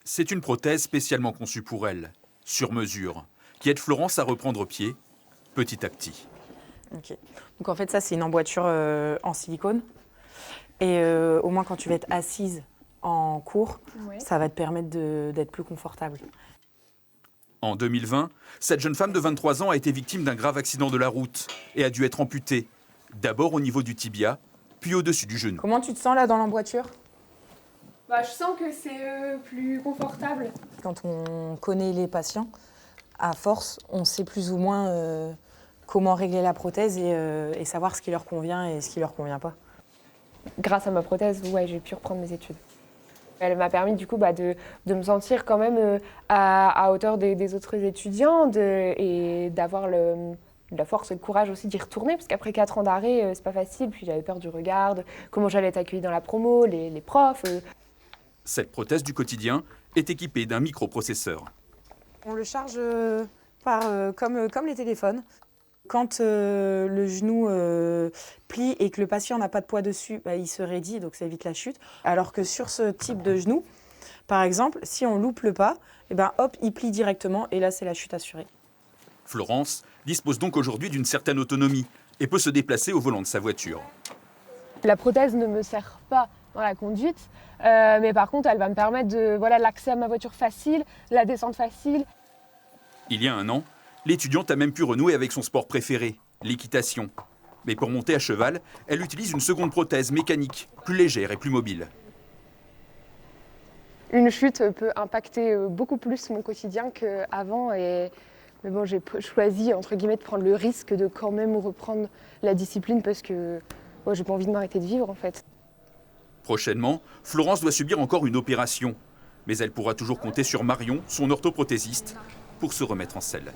C'est une prothèse spécialement conçue pour elle, sur mesure, qui aide Florence à reprendre pied, petit à petit. Ok. Donc en fait, ça, c'est une emboîture en silicone. Et au moins, quand tu vas être assise en cours, ça va te permettre d'être plus confortable. En 2020, cette jeune femme de 23 ans a été victime d'un grave accident de la route et a dû être amputée, d'abord au niveau du tibia, puis au-dessus du genou. Comment tu te sens là dans l'emboîture ? Je sens que c'est plus confortable. Quand on connaît les patients, à force, on sait plus ou moins comment régler la prothèse et savoir ce qui leur convient et ce qui leur convient pas. Grâce à ma prothèse, j'ai pu reprendre mes études. Elle m'a permis du coup de me sentir quand même à hauteur des autres étudiants et d'avoir la force et le courage aussi d'y retourner, parce qu'après 4 ans d'arrêt, c'est pas facile. Puis j'avais peur du regard, de comment j'allais être accueillie dans la promo, les profs. Cette prothèse du quotidien est équipée d'un microprocesseur. On le charge comme les téléphones. Quand le genou plie et que le patient n'a pas de poids dessus, il se raidit, donc ça évite la chute. Alors que sur ce type de genou, par exemple, si on loupe le pas, hop, il plie directement et là, c'est la chute assurée. Florence dispose donc aujourd'hui d'une certaine autonomie et peut se déplacer au volant de sa voiture. La prothèse ne me sert pas dans la conduite, mais par contre, elle va me permettre l'accès à ma voiture facile, la descente facile. Il y a un an, l'étudiante a même pu renouer avec son sport préféré, l'équitation. Mais pour monter à cheval, elle utilise une seconde prothèse mécanique, plus légère et plus mobile. Une chute peut impacter beaucoup plus mon quotidien qu'avant. Mais bon, j'ai choisi, entre guillemets, de prendre le risque de quand même reprendre la discipline parce que j'ai pas envie de m'arrêter de vivre, en fait. Prochainement, Florence doit subir encore une opération. Mais elle pourra toujours compter sur Marion, son orthoprothésiste, pour se remettre en selle.